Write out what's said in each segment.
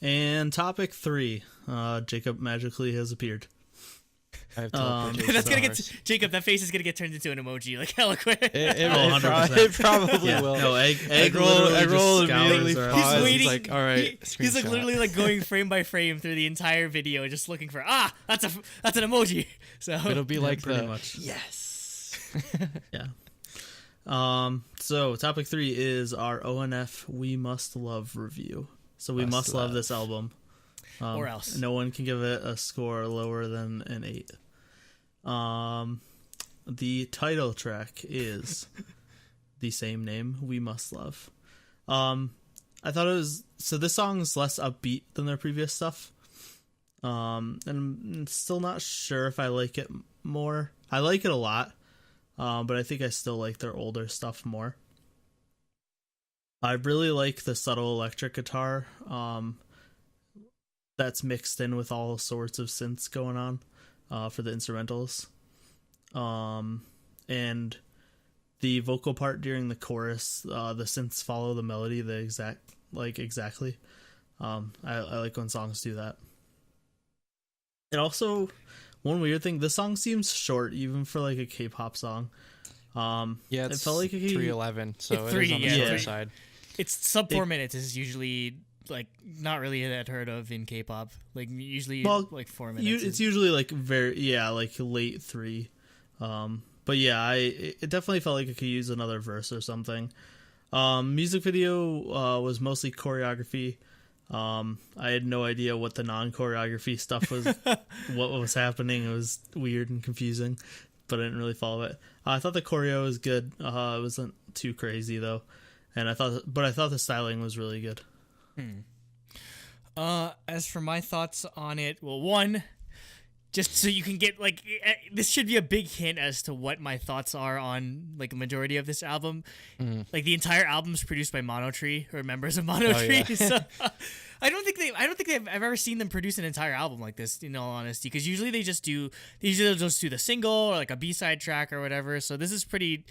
And topic 3, Jacob magically has appeared. I have teleportation That's gonna powers. get Jacob. That face is gonna get turned into an emoji, like hella quick. It probably Yeah. will. No, egg roll literally just immediately. scours He's around. waiting. Like, all right, He's like screenshot. literally like going frame by frame through the entire video, just looking for that's an emoji. So It'll be like pretty the much. yes. Yeah. So topic 3 is our ONF We Must Love review. So we must love this album. Or else. No one can give it a score lower than an 8. The title track is the same name, We Must Love. I thought it was, so this song's less upbeat than their previous stuff. And I'm still not sure if I like it more. I like it a lot, but I think I still like their older stuff more. I really like the subtle electric guitar that's mixed in with all sorts of synths going on for the instrumentals. And the vocal part during the chorus, the synths follow the melody exactly. I like when songs do that. And also, one weird thing, this song seems short even for like a K-pop song. Yeah, it it's felt like 3:11, so It's it is on the three, shorter yeah. side. it's sub 4 minutes is usually like not really that heard of in K-pop. Like usually like 4 minutes. It's usually like like late 3. But yeah, it definitely felt like it could use another verse or something. Music video was mostly choreography. I had no idea what the non-choreography stuff was, what was happening. It was weird and confusing, but I didn't really follow it. I thought the choreo was good. It wasn't too crazy though, and I thought the styling was really good. As for my thoughts on it, well, one, just so you can get like this should be a big hint as to what my thoughts are on like a majority of this album. Like the entire album's produced by Monotree or members of Monotree. yeah. So I don't think I've ever seen them produce an entire album like this, in all honesty, because usually they'll just do the single or like a B-side track or whatever. So this is pretty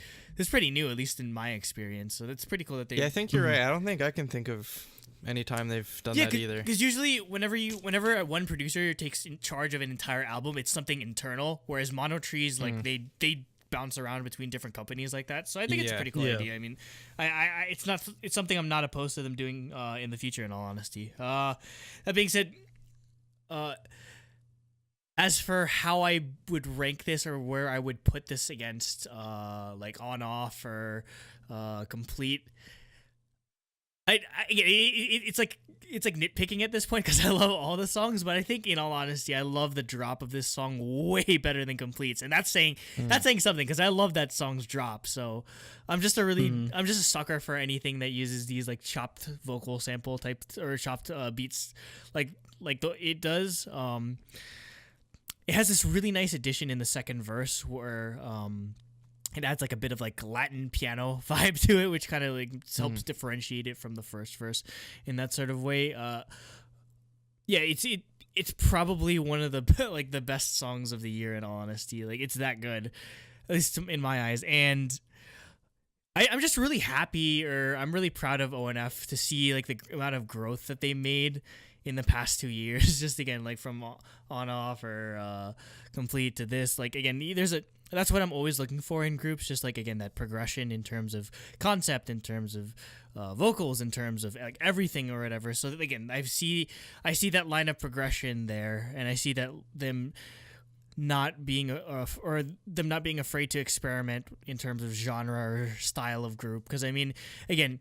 new, at least in my experience. So that's pretty cool that they. Yeah, I think you're right. I don't think I can think of any time they've done that either. Because usually, whenever one producer takes in charge of an entire album, it's something internal. Whereas Monotree's like they bounce around between different companies like that. So I think it's a pretty cool idea. I mean, it's something I'm not opposed to them doing in the future. In all honesty, that being said, as for how I would rank this or where I would put this against, like on off or complete. It's like nitpicking at this point because I love all the songs, but I think in all honesty, I love the drop of this song way better than Complete's, and that's saying something because I love that song's drop. So I'm just I'm just a sucker for anything that uses these like chopped vocal sample type or chopped beats like it does. It has this really nice addition in the second verse where it adds like a bit of like Latin piano vibe to it, which kind of like helps differentiate it from the first verse in that sort of way. Yeah, it's probably one of the like the best songs of the year in all honesty. Like it's that good, at least in my eyes. And I'm just really happy, or I'm really proud of ONF to see like the amount of growth that they made in the past 2 years. Just again, like from on off or complete to this. Like again, that's what I'm always looking for in groups. Just like again, that progression in terms of concept, in terms of vocals, in terms of like everything or whatever. So again, I see that line of progression there, and I see that them not being afraid to experiment in terms of genre or style of group. Because I mean, again,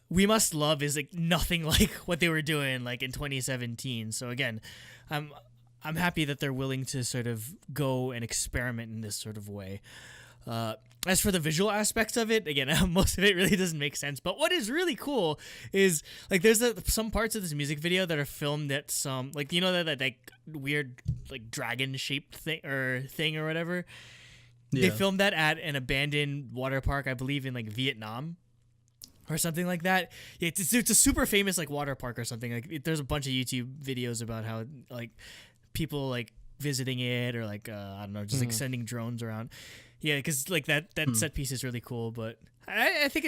We Must Love is like nothing like what they were doing like in 2017. So again, I'm happy that they're willing to sort of go and experiment in this sort of way. As for the visual aspects of it, again, most of it really doesn't make sense. But what is really cool is like there's some parts of this music video that are filmed at some like that like weird like dragon shaped thing or whatever. Yeah. They filmed that at an abandoned water park, I believe, in like Vietnam. Or something like that. It's a super famous like water park or something. Like there's a bunch of YouTube videos about how like people like visiting it or like I don't know, just like sending drones around. Yeah, because like that set piece is really cool. But I think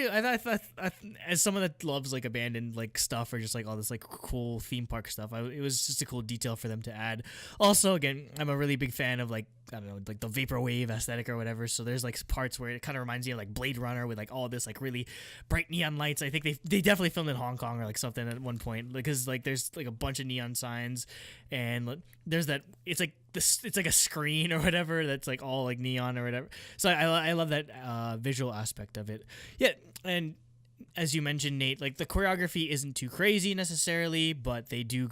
as someone that loves like abandoned like stuff or just like all this like cool theme park stuff, it was just a cool detail for them to add. Also, again, I'm a really big fan of like, I don't know, like the vaporwave aesthetic or whatever. So there's like parts where it kind of reminds you of like Blade Runner with like all this like really bright neon lights. I think they definitely filmed in Hong Kong or like something at one point, because like there's like a bunch of neon signs, and like, there's that it's like a screen or whatever that's like all like neon or whatever. So I love that visual aspect of it. Yeah, and as you mentioned, Nate, like the choreography isn't too crazy necessarily, but they do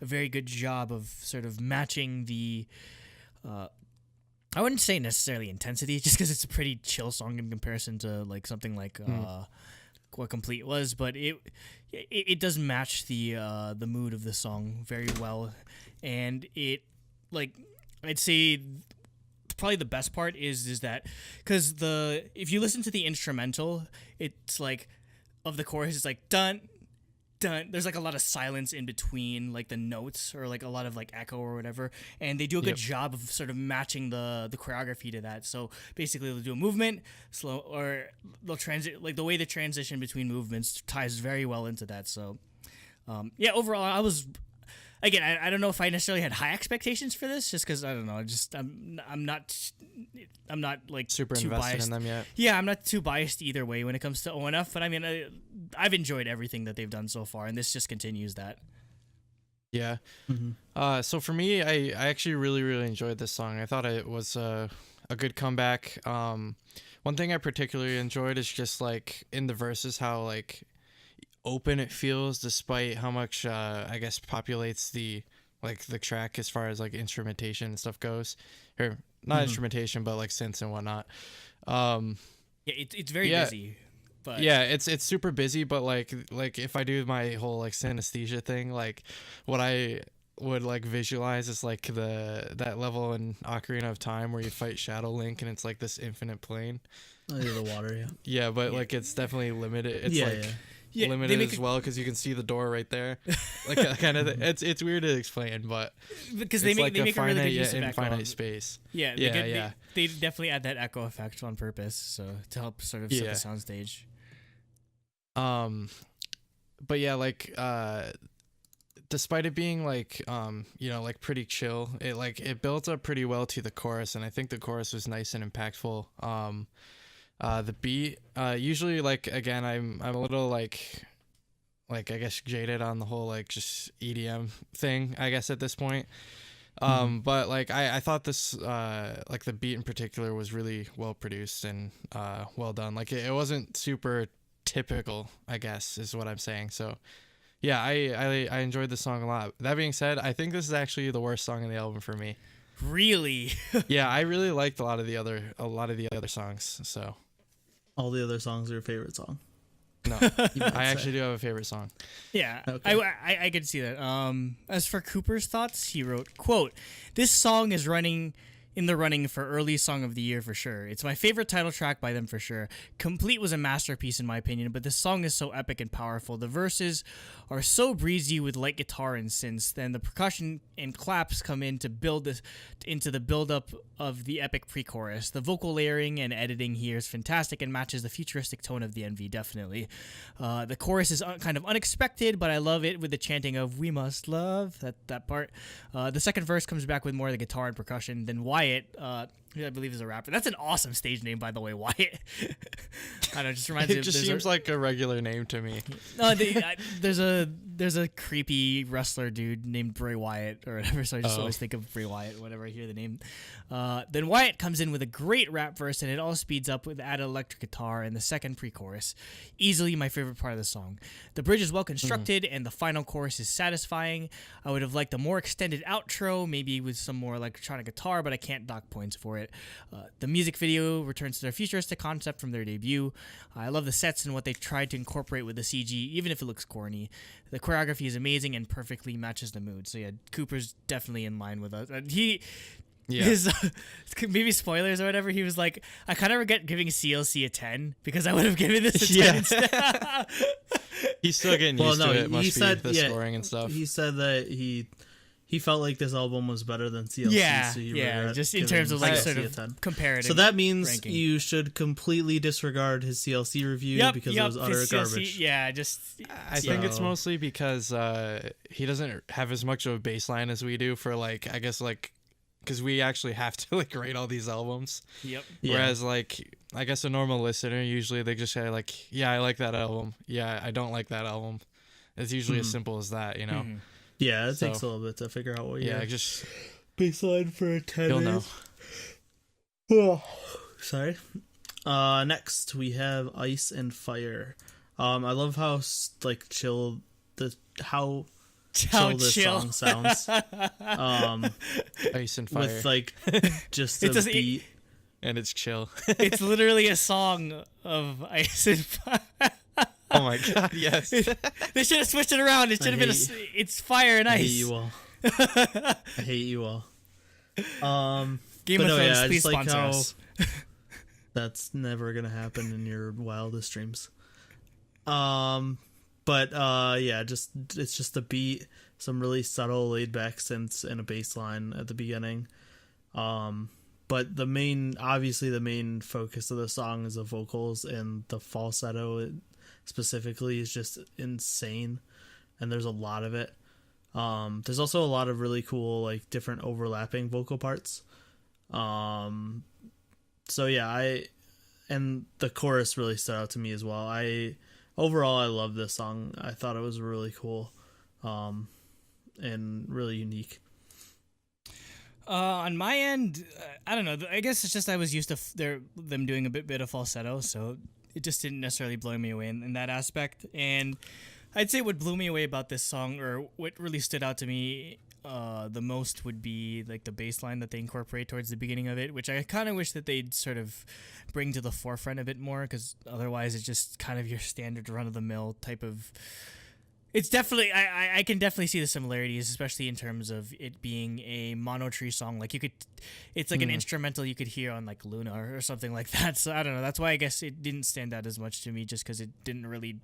a very good job of sort of matching the. I wouldn't say necessarily intensity, just because it's a pretty chill song in comparison to like something like what Complete was, but it does match the mood of the song very well, and it like I'd say probably the best part is that because if you listen to the instrumental, it's like of the chorus, it's like dun dun. There's like a lot of silence in between like the notes, or like a lot of like echo or whatever, and they do a good job of sort of matching the choreography to that. So basically they'll do a movement slow, or they'll transit, like the way the transition between movements ties very well into that. So yeah, overall I was, again, I don't know if I necessarily had high expectations for this, just because I don't know, I'm not like super too invested biased in them yet. Yeah, I'm not too biased either way when it comes to ONF, but I mean, I've enjoyed everything that they've done so far, and this just continues that. Yeah. So for me, I actually really enjoyed this song. I thought it was a good comeback. One thing I particularly enjoyed is just like in the verses how like open it feels, despite how much I guess populates the track as far as like instrumentation and stuff goes, or not instrumentation but like synths and whatnot. Yeah, it's very busy, but yeah, it's super busy, but like if I do my whole like synesthesia thing, like what I would like visualize is like that level in Ocarina of Time where you fight Shadow Link and it's like this infinite plane. Oh, yeah, the water, yeah, but like it's definitely limited. It's limited as well, because you can see the door right there, like kind of. It's weird to explain, but because they make a really good use of infinite space. Yeah, they definitely add that echo effect on purpose, so to help sort of set the soundstage. But yeah, like despite it being like like pretty chill, it built up pretty well to the chorus, and I think the chorus was nice and impactful. The beat, usually, like, again, I'm a little like I guess jaded on the whole like just EDM thing, I guess, at this point. But like I thought this like the beat in particular was really well produced and well done. Like it wasn't super typical, I guess, is what I'm saying. So yeah, I enjoyed the song a lot. That being said, I think this is actually the worst song in the album for me. Really? Yeah, I really liked a lot of the other songs. So all the other songs are your favorite song? No, I actually do have a favorite song. Yeah, okay. I could see that. As for Cooper's thoughts, he wrote, quote, "This song is in the running for early song of the year for sure. It's my favorite title track by them for sure. Complete was a masterpiece in my opinion, but this song is so epic and powerful. The verses are so breezy with light guitar and synths. Then the percussion and claps come in to build this into the build-up of the epic pre-chorus. The vocal layering and editing here is fantastic and matches the futuristic tone of the NV, definitely. The chorus is kind of unexpected, but I love it with the chanting of 'We must love,' that part. The second verse comes back with more of the guitar and percussion. Then Wyatt, who I believe is a rapper. That's an awesome stage name, by the way, Wyatt. I don't know, it just reminds me. It just seems like a regular name to me. No, there's a creepy wrestler dude named Bray Wyatt or whatever, so I just always think of Bray Wyatt whenever I hear the name. Then Wyatt comes in with a great rap verse, and it all speeds up with added electric guitar and the second pre-chorus. Easily my favorite part of the song. The bridge is well constructed, and the final chorus is satisfying. I would have liked a more extended outro, maybe with some more electronic guitar, but I can't dock points for it. The music video returns to their futuristic concept from their debut. I love the sets and what they tried to incorporate with the CG, even if it looks corny. The choreography is amazing and perfectly matches the mood. So yeah, Cooper's definitely in line with us. His maybe spoilers or whatever. He was like, I kind of regret giving CLC a 10 because I would have given this a 10 instead. He's still getting used to it. Must be the scoring and stuff. He said that he he felt like this album was better than CLC. Yeah, so just in terms of like CLC sort a of 10. comparative. So that means ranking. you should completely disregard his CLC review because it was utter his garbage. CLC, yeah, just I think it's mostly because he doesn't have as much of a baseline as we do for like, I guess like, because we actually have to like rate all these albums. Yep. Whereas like, I guess a normal listener, usually they just say like, yeah, I like that album. Yeah, I don't like that album. It's usually as simple as that, you know? Yeah, it takes a little bit to figure out what yeah, just baseline for a 10 you'll know. Oh, sorry. Next we have Ice and Fire. I love how like chill how chill this song sounds. Ice and Fire with like just a beat, and it's chill. It's literally a song of Ice and Fire. Oh my god, yes. They should have switched it around. It should have been it's Fire and Ice. I hate you all. I hate you all. Game of Thrones, please just like sponsor how us. that's never gonna happen in your wildest dreams. But yeah, it's just a beat, some really subtle laid back synths and a bass line at the beginning. But the main focus of the song is the vocals, and the falsetto specifically is just insane, and there's a lot of it. There's also a lot of really cool like different overlapping vocal parts. So yeah, and the chorus really stood out to me as well. Overall I love this song. I thought it was really cool, and really unique. On my end, I don't know. I guess it's just I was used to them doing a bit of falsetto, so it just didn't necessarily blow me away in that aspect. And I'd say what blew me away about this song, or what really stood out to me the most, would be like the bass line that they incorporate towards the beginning of it, which I kind of wish that they'd sort of bring to the forefront a bit more, because otherwise it's just kind of your standard run-of-the-mill type of... It's definitely, I can definitely see the similarities, especially in terms of it being a mono tree song. Like it's like an instrumental you could hear on like Luna or something like that. So I don't know. That's why I guess it didn't stand out as much to me, just because it didn't really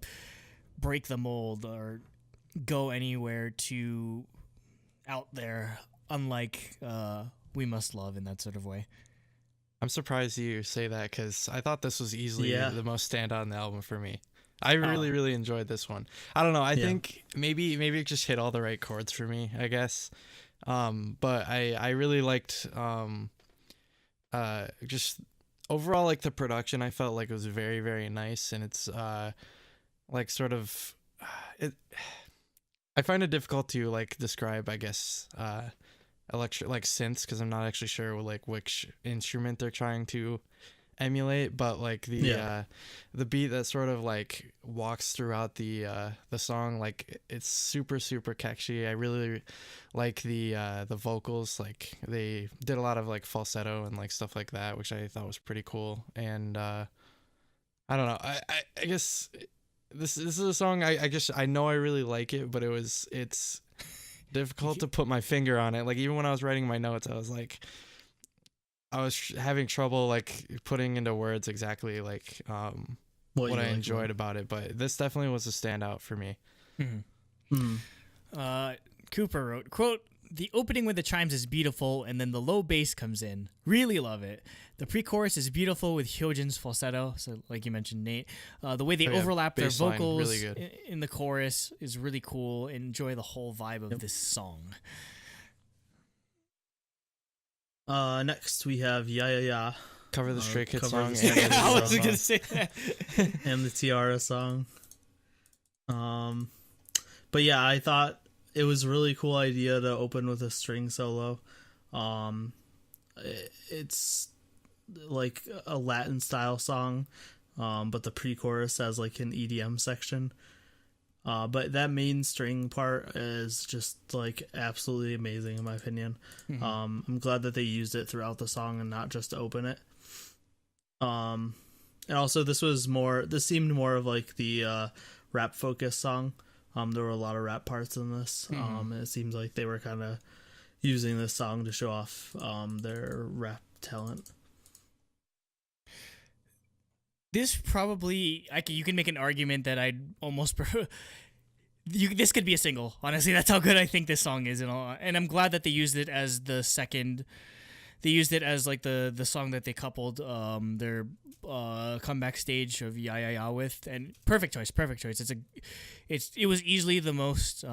break the mold or go anywhere too out there, unlike We Must Love in that sort of way. I'm surprised you say that, because I thought this was easily the most standout in the album for me. I really enjoyed this one. I don't know. I think maybe it just hit all the right chords for me, I guess. But I really liked just overall, like the production. I felt like it was very, very nice, and it's like sort of it. I find it difficult to like describe, I guess, electric like synths, because I'm not actually sure like which instrument they're trying to emulate, but like the beat that sort of like walks throughout the song, like it's super catchy. I really like the vocals. Like they did a lot of like falsetto and like stuff like that, which I thought was pretty cool. And I don't know, I guess this is a song I guess I know I really like it, but it's difficult to put my finger on it. Like even when I was writing my notes, I was having trouble like putting into words exactly like what I enjoyed about it, but this definitely was a standout for me. Cooper wrote, quote, "The opening with the chimes is beautiful, and then the low bass comes in. Really love it. The pre-chorus is beautiful with Hyojin's falsetto." So like you mentioned, Nate, the way they overlap their vocals really good in the chorus is really cool. Enjoy the whole vibe of this song. Next we have Yeah Yeah Yeah. Cover the Stray Kids song. I was gonna say that. And the Tiara song. But yeah, I thought it was a really cool idea to open with a string solo. It's like a Latin style song, but the pre-chorus has like an EDM section. But that main string part is just like absolutely amazing in my opinion. I'm glad that they used it throughout the song and not just to open it. And also this seemed more of like the rap focused song. There were a lot of rap parts in this. And it seems like they were kind of using this song to show off their rap talent. This probably, you can make an argument that I'd almost this could be a single. Honestly, that's how good I think this song is, and I'm glad that they used it as the second. They used it as like the song that they coupled their comeback stage of Ya Ya Ya with, and perfect choice. It was easily the most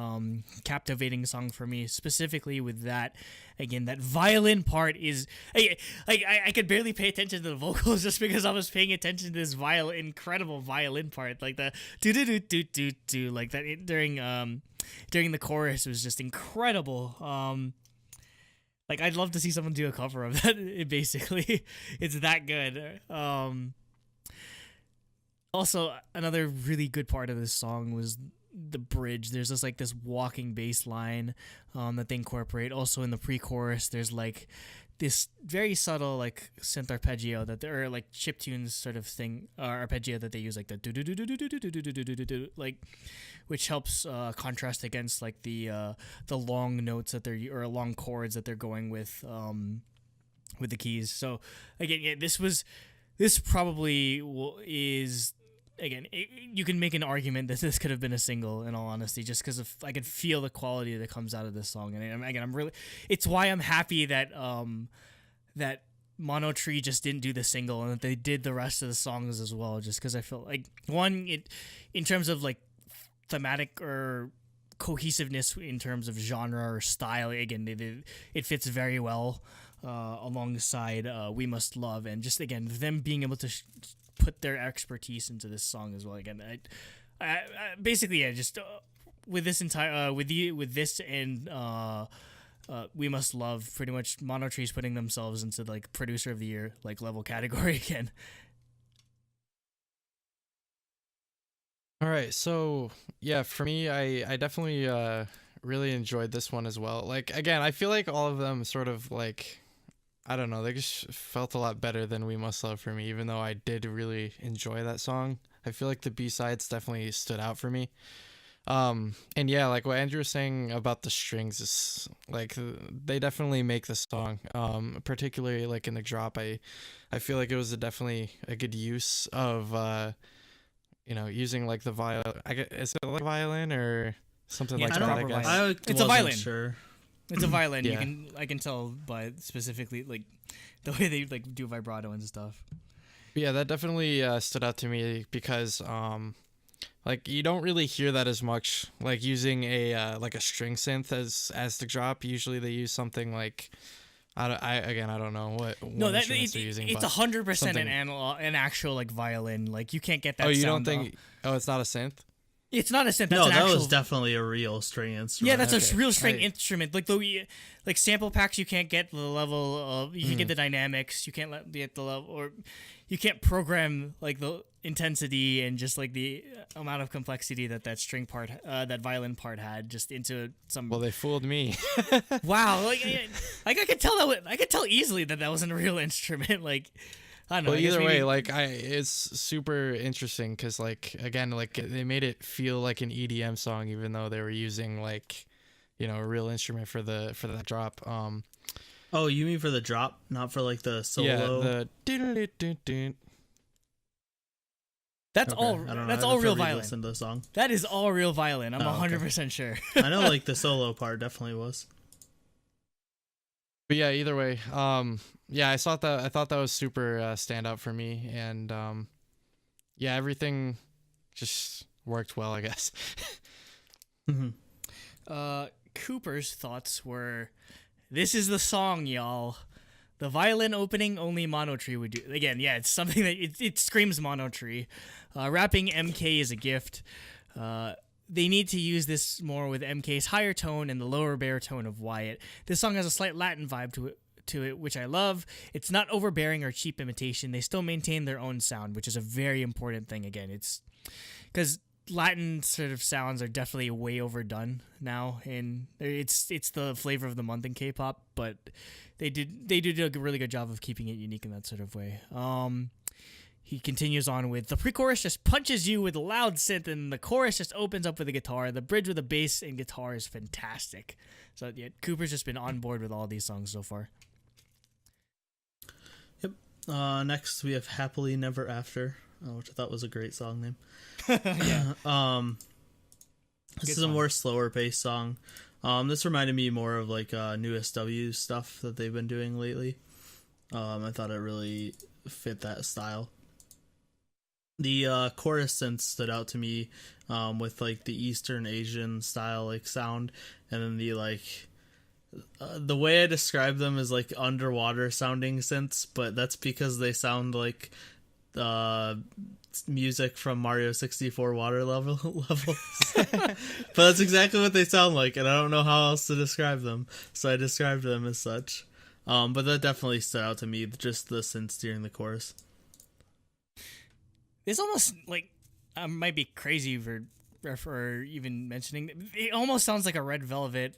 captivating song for me, specifically with that. Again, that violin part is I could barely pay attention to the vocals just because I was paying attention to this incredible violin part, like the do do do do do do, like that during the chorus was just incredible. Like, I'd love to see someone do a cover of that, basically. It's that good. Also, another really good part of this song was the bridge. There's just, like, this walking bass line that they incorporate. Also, in the pre-chorus, there's, like, this very subtle, like, synth arpeggio that there are, like, chiptunes sort of thing, arpeggio that they use, like the do-do-do-do-do-do-do-do-do-do-do, like, which helps contrast against, like, the long notes that they're, or long chords that they're going with the keys. So, again, yeah, this probably is, again, you can make an argument that this could have been a single, in all honesty, just because I could feel the quality that comes out of this song. And again, it's why I'm happy that that Mono Tree just didn't do the single and that they did the rest of the songs as well, just because I feel like, one, in terms of like thematic or cohesiveness in terms of genre or style, again, it fits very well alongside We Must Love, and just, again, them being able to put their expertise into this song as well. Again, I basically, yeah, just with this entire with this and We Must Love, pretty much Mono Tree's putting themselves into like producer of the year like level category again. All right, so yeah, for me, I definitely really enjoyed this one as well. Like, again, I feel like all of them sort of like, I don't know, they just felt a lot better than We Must Love for me, even though I did really enjoy that song. I feel like the B-sides definitely stood out for me. And yeah, like what Andrew was saying about the strings is like, they definitely make the song, particularly like in the drop. I feel like it was definitely a good use of, using like the violin. Is it like violin or something like that? I guess It's a violin. Sure. It's a violin. Yeah. I can tell by specifically like the way they like do vibrato and stuff. Yeah, that definitely stood out to me because like you don't really hear that as much, like using a like a string synth as the drop. Usually they use something like I don't know what instruments they're using. It's 100% an actual like violin. Like you can't get that. Oh, you sound don't think? Oh, it's not a synth. It's not a synth. That's No, an that actual... was definitely a real string instrument. Yeah, that's Okay. a real string instrument. Like like sample packs, you can't get the level of. You can get the dynamics. You can't get the level, or you can't program like the intensity and just like the amount of complexity that string part, that violin part had, just into some. Well, they fooled me. Wow, like I could tell I could tell easily that wasn't a real instrument. Like. I don't know. Well, either way, like it's super interesting because, like, again, like they made it feel like an EDM song, even though they were using like, a real instrument for that drop. Oh, you mean for the drop, not for like the solo? Yeah, the. That's Okay. all. I don't know. That's I all have to real violin. re-listen to the song. That is all real violin. I'm Oh, okay. 100% sure. I know, like the solo part definitely was. But yeah, either way, yeah, I thought that was super standout for me, and yeah, everything just worked well, I guess. Cooper's thoughts were, "This is the song, y'all. The violin opening only Mono Tree would do." Again, yeah, it's something that it screams Mono Tree. Rapping MK is a gift. They need to use this more with MK's higher tone and the lower baritone of Wyatt. This song has a slight Latin vibe to it, which I love. It's not overbearing or cheap imitation. They still maintain their own sound, which is a very important thing. Again, it's because Latin sort of sounds are definitely way overdone now, and it's the flavor of the month in K-pop. But they do a really good job of keeping it unique in that sort of way. He continues on with, the pre-chorus just punches you with a loud synth, and the chorus just opens up with a guitar. The bridge with the bass and guitar is fantastic. So yeah, Cooper's just been on board with all these songs so far. Yep. Next we have Happily Never After, which I thought was a great song name. Yeah. This is a more slower paced song. This reminded me more of like new SW stuff that they've been doing lately. I thought it really fit that style. The chorus synth stood out to me with like the Eastern Asian style like sound, and then the like the way I describe them is like underwater sounding synths, but that's because they sound like music from Mario 64 water levels. But that's exactly what they sound like, and I don't know how else to describe them, so I described them as such. But that definitely stood out to me, just the synths during the chorus. It's almost like I might be crazy for even mentioning. It almost sounds like a Red Velvet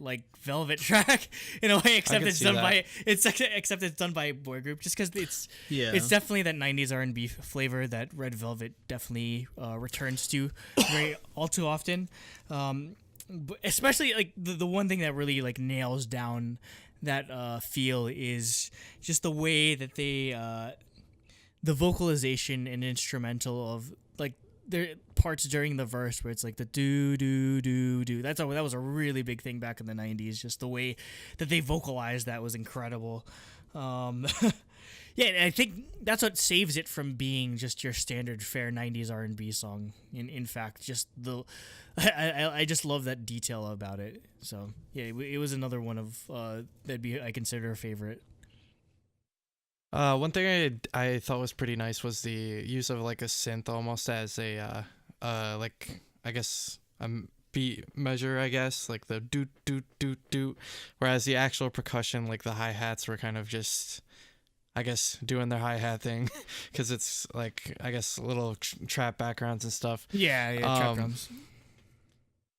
track in a way, except it's done by a boy group. Just because it's definitely that 90s R&B flavor that Red Velvet definitely returns to all too often. But especially like the one thing that really like nails down that feel is just the way that they the vocalization and instrumental of like there parts during the verse where it's like the do do do do. That was a really big thing back in the 90s. Just the way that they vocalized that was incredible. Yeah, I think that's what saves it from being just your standard fair 90s R&B song. In fact, just I just love that detail about it. So yeah, it was another one of I consider a favorite. One thing I thought was pretty nice was the use of like a synth almost as a like I guess a beat measure, I guess, like the doot doot doot doot, whereas the actual percussion, like the hi-hats, were kind of just I guess doing their hi-hat thing because it's like I guess little trap backgrounds and stuff. Yeah, trap drums.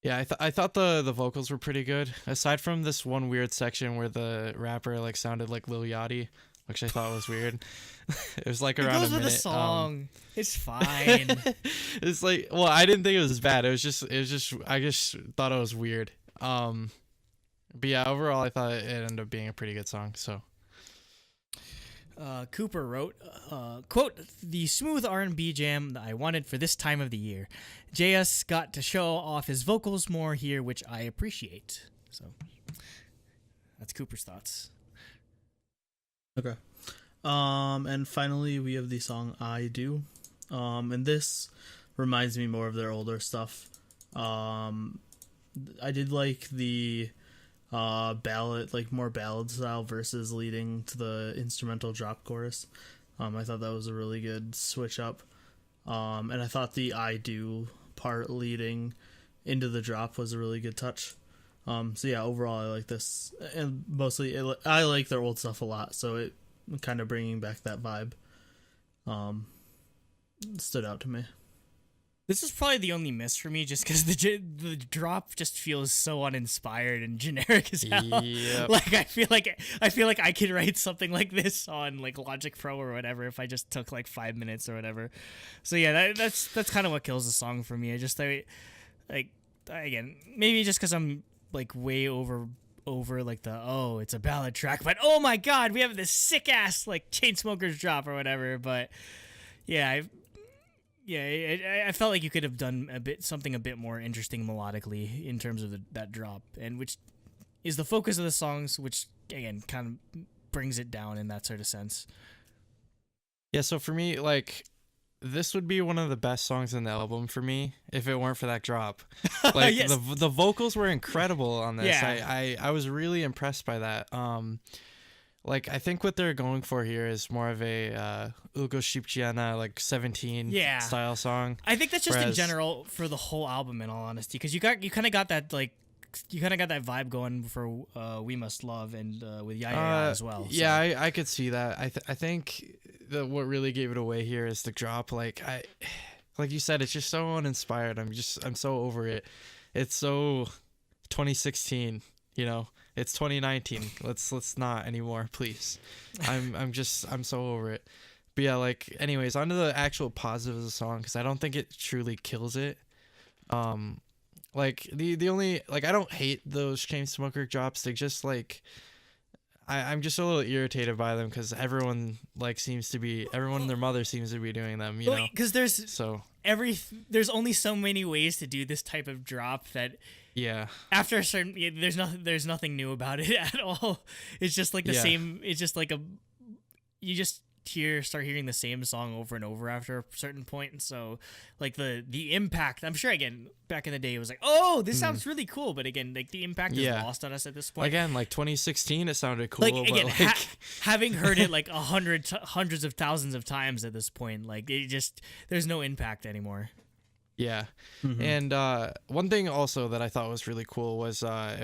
Yeah, I thought the vocals were pretty good, aside from this one weird section where the rapper like sounded like Lil Yachty, which I thought was weird. It was like around a minute. It goes with the song. It's fine. It's like, well, I didn't think it was bad. I just thought it was weird. But yeah, overall, I thought it ended up being a pretty good song. So. Cooper wrote, quote, "The smooth R&B jam that I wanted for this time of the year. JS got to show off his vocals more here, which I appreciate." So that's Cooper's thoughts. Okay. And finally we have the song I Do. And this reminds me more of their older stuff. I did like the ballad, like more ballad style versus leading to the instrumental drop chorus. I thought that was a really good switch up. And I thought the I Do part leading into the drop was a really good touch. So yeah, overall I like this, and mostly I like their old stuff a lot, so it kind of bringing back that vibe stood out to me. This is probably the only miss for me, just because the drop just feels so uninspired and generic as hell. Yep. Like I feel like I could write something like this on like Logic Pro or whatever if I just took like 5 minutes or whatever. So yeah, that's kind of what kills the song for me. I just like again, maybe just because I'm like way over like it's a ballad track, but oh my god, we have this sick ass like Chainsmokers drop or whatever. But yeah, I felt like you could have done something a bit more interesting melodically in terms of that drop, and which is the focus of the songs, which again kind of brings it down in that sort of sense. Yeah, so for me, like, this would be one of the best songs in the album for me if it weren't for that drop. Like yes. the vocals were incredible on this. Yeah. I was really impressed by that. Like I think what they're going for here is more of a Ugo Shipchiana like 17 style song. I think that's just in general for the whole album, in all honesty, because you kind of got that vibe going for We Must Love and with Yaya as well. So. Yeah, I could see that. I think that what really gave it away here is the drop. Like you said, it's just so uninspired. I'm so over it. It's so 2016, you know. It's 2019. Let's not anymore, please. I'm so over it. But yeah, like anyways, onto the actual positives of the song, because I don't think it truly kills it. Like the only, like, I don't hate those Chainsmoker drops. They just like I'm just a little irritated by them because everyone and their mother seems to be doing them, you know. Because there's there's only so many ways to do this type of drop that Yeah. after a certain there's nothing new about it at all. It's just like the same. It's just like you just start hearing the same song over and over after a certain point. And so like the impact, I'm sure again back in the day it was like, oh, this sounds really cool, but again like the impact is lost on us at this point. Again, like 2016 it sounded cool, like again, but like having heard it like hundreds of thousands of times at this point, like it just there's no impact anymore. Yeah. And one thing also that I thought was really cool was I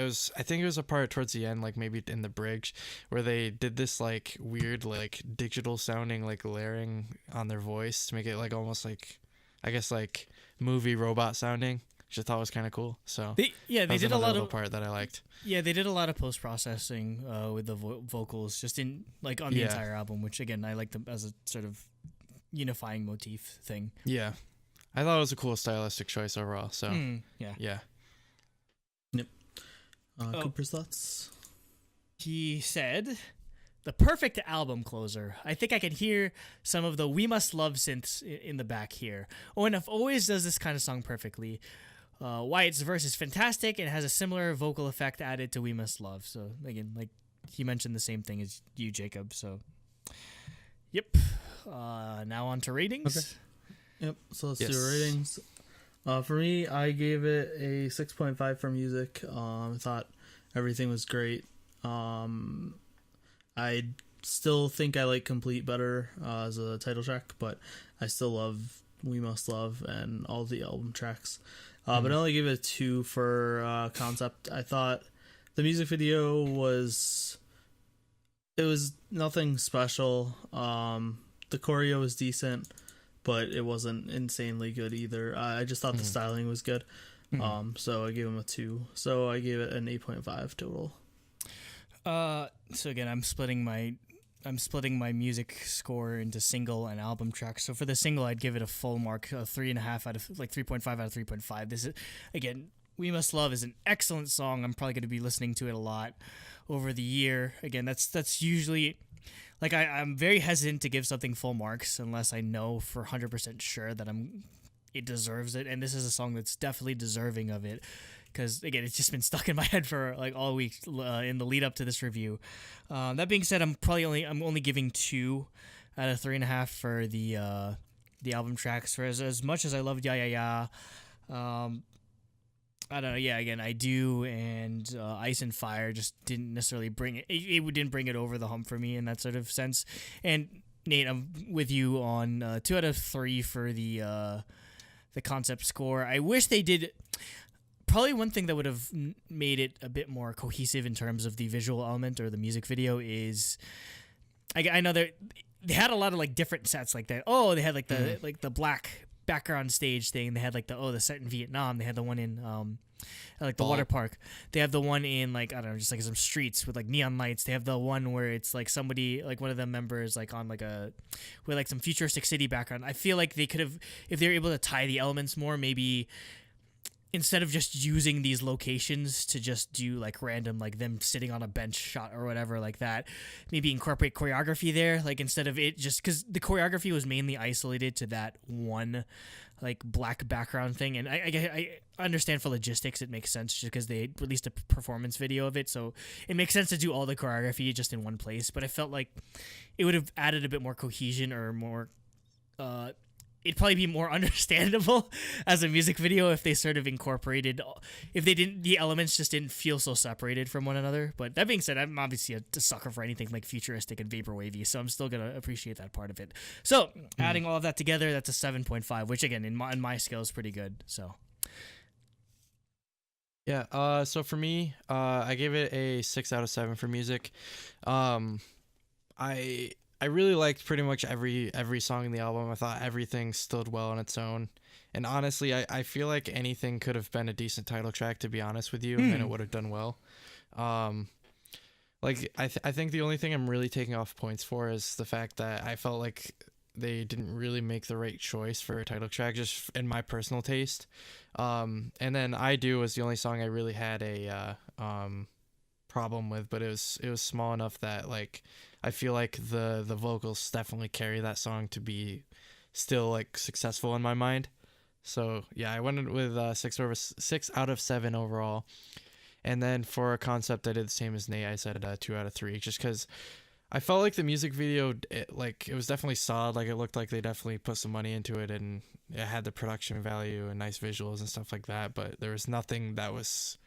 think it was a part towards the end, like maybe in the bridge, where they did this like weird like digital sounding like layering on their voice to make it like almost like I guess like movie robot sounding, which I thought was kind of cool. So they did a lot of part that I liked. Yeah, they did a lot of post processing with the vocals just in like on the entire album, which again I like them as a sort of unifying motif thing. Yeah. I thought it was a cool stylistic choice overall. So yeah. Yep. Cooper's thoughts. He said, "The perfect album closer. I think I can hear some of the We Must Love synths in the back here. ONF always does this kind of song perfectly. Wyatt's verse is fantastic and has a similar vocal effect added to We Must Love." So again, like he mentioned the same thing as you, Jacob. So, yep. Now on to ratings. Okay. Yep, so let's do ratings. For me, I gave it a 6.5 for music. I thought everything was great. I still think I like Complete better as a title track, but I still love We Must Love and all the album tracks. But I only gave it a 2 for concept. I thought the music video was nothing special. The choreo was decent, but it wasn't insanely good either. I just thought the styling was good. So I gave him a 2. So I gave it an 8.5 total. So again, I'm splitting my music score into single and album tracks. So for the single, I'd give it a full mark, 3.5 out of like 3.5 out of 3.5. This is again, We Must Love is an excellent song. I'm probably going to be listening to it a lot over the year. Again, that's usually like I'm very hesitant to give something full marks unless I know for 100% sure that it deserves it. And this is a song that's definitely deserving of it. Because again, it's just been stuck in my head for like all week in the lead up to this review. That being said, I'm only giving 2 out of 3.5 for the album tracks. For as much as I loved Yeah Yeah Yeah, I don't know. Yeah, again, I do, and Ice and Fire just didn't necessarily bring it. It didn't bring it over the hump for me in that sort of sense. And Nate, I'm with you on 2 out of 3 for the concept score. I wish they did. Probably one thing that would have made it a bit more cohesive in terms of the visual element or the music video is, I know they had a lot of like different sets like that. Oh, they had like the black background stage thing. They had like the set in Vietnam. They had the one in like the water park. They have the one in like I don't know, just like some streets with like neon lights. They have the one where it's like somebody like one of the members like on like with like some futuristic city background. I feel like they could have, if they were able to tie the elements more, maybe instead of just using these locations to just do like random like them sitting on a bench shot or whatever like that, maybe incorporate choreography there, like instead of it just because the choreography was mainly isolated to that one like black background thing. And I understand for logistics it makes sense just because they released a performance video of it, so it makes sense to do all the choreography just in one place. But I felt like it would have added a bit more cohesion or more it'd probably be more understandable as a music video if they sort of incorporated, if they didn't, the elements just didn't feel so separated from one another. But that being said, I'm obviously a sucker for anything like futuristic and vaporwavy, so I'm still gonna appreciate that part of it. So adding all of that together, that's a 7.5, which again in my scale is pretty good. So yeah, so for me, I gave it a 6 out of 7 for music. I really liked pretty much every song in the album. I thought everything stood well on its own. And honestly, I feel like anything could have been a decent title track, to be honest with you, and it would have done well. Like I think the only thing I'm really taking off points for is the fact that I felt like they didn't really make the right choice for a title track, just in my personal taste. And then I Do was the only song I really had a problem with, but it was small enough that like I feel like the vocals definitely carry that song to be still like successful in my mind. So yeah, I went with 6 out of 7 overall. And then for a concept, I did the same as Nate. I said 2 out of 3, just because I felt like the music video, it was definitely solid. Like, it looked like they definitely put some money into it, and it had the production value and nice visuals and stuff like that. But there was nothing that was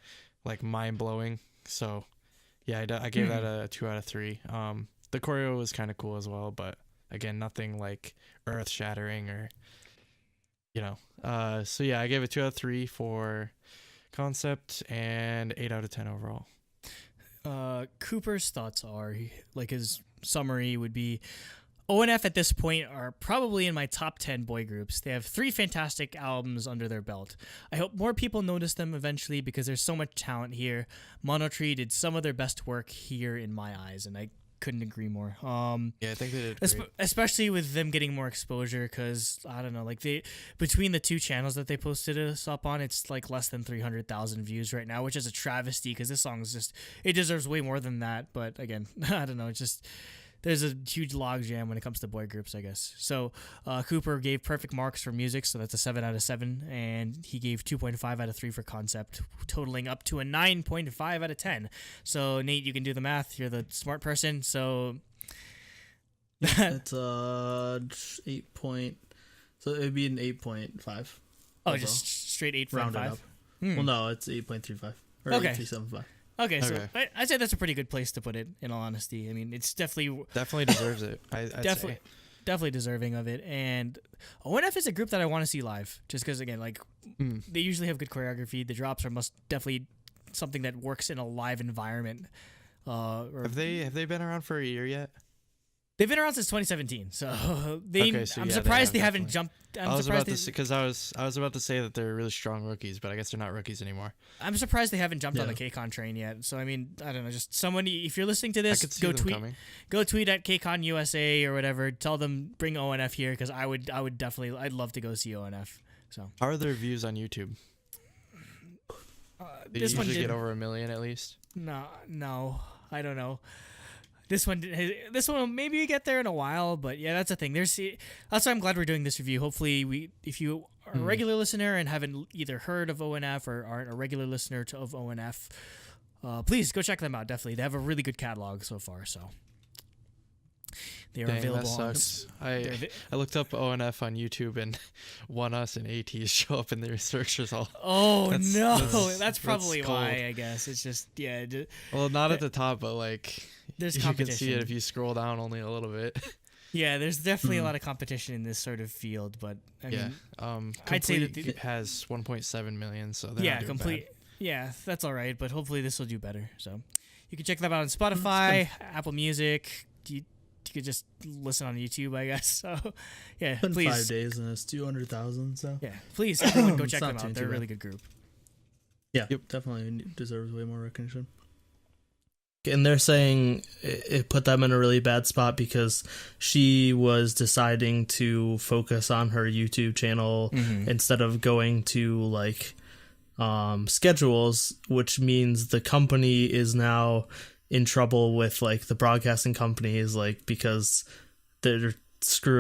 like mind blowing. So yeah, I gave that a 2 out of 3. The choreo was kind of cool as well, but again, nothing like earth shattering or, you know. So yeah, I gave it 2 out of 3 for concept and 8 out of 10 overall. Cooper's thoughts are, like, his summary would be, ONF at this point are probably in my top 10 boy groups. They have 3 fantastic albums under their belt. I hope more people notice them eventually because there's so much talent here. Monotree did some of their best work here in my eyes, and I couldn't agree more. Yeah, I think they did great. Especially with them getting more exposure, because I don't know, like, they, between the 2 channels that they posted us up on, it's like less than 300,000 views right now, which is a travesty because this song is just, it deserves way more than that. But again, I don't know, it's just, there's a huge logjam when it comes to boy groups, I guess. So Cooper gave perfect marks for music, so that's a 7 out of 7, and he gave 2.5 out of 3 for concept, totaling up to a 9.5 out of 10. So Nate, you can do the math. You're the smart person. So it's 8 point. So it'd be an 8.5. Oh, just straight 8.5. Rounded up. Well, no, it's 8.35 or Okay. 8.375. Okay, so I'd say that's a pretty good place to put it, in all honesty. I mean, it's definitely deserves it. I'd say. Definitely deserving of it. And ONF is a group that I want to see live, just because, again, like, they usually have good choreography. The drops are definitely something that works in a live environment. Have they been around for a year yet? They've been around since 2017, so I'm yeah, surprised they haven't jumped. I was about to say that they're really strong rookies, but I guess they're not rookies anymore. I'm surprised they haven't jumped on the KCON train yet. So I mean, I don't know. Just somebody, if you're listening to this, go tweet at KCON USA or whatever. Tell them bring ONF here, because I would definitely, I'd love to go see ONF. So how are their views on YouTube? They usually get over 1 million at least. No, I don't know. This one will maybe get there in a while, but yeah, that's the thing. That's why I'm glad we're doing this review. Hopefully, if you are a regular listener and haven't either heard of ONF or aren't a regular listener of ONF, please go check them out. Definitely, they have a really good catalog so far. So they are available. That sucks. I looked up ONF on YouTube, and One Us and ATs show up in their search results. Oh, that's probably why. I guess it's just Well, not at the top, but like, there's you competition. can see it if you scroll down only a little bit. Yeah, there's definitely a lot of competition in this sort of field, but I mean, I'd say that it has 1.7 million, so they're not doing bad. Yeah, that's all right, but hopefully this will do better. So you can check them out on Spotify, Apple Music. You could just listen on YouTube, I guess. So yeah, Been please. 5 days and it's 200,000. So yeah, please everyone go check them not out. They're a really good group. Yeah, definitely deserves way more recognition. And they're saying it put them in a really bad spot because she was deciding to focus on her YouTube channel instead of going to like schedules, which means the company is now in trouble with like the broadcasting companies, like, because they're screwing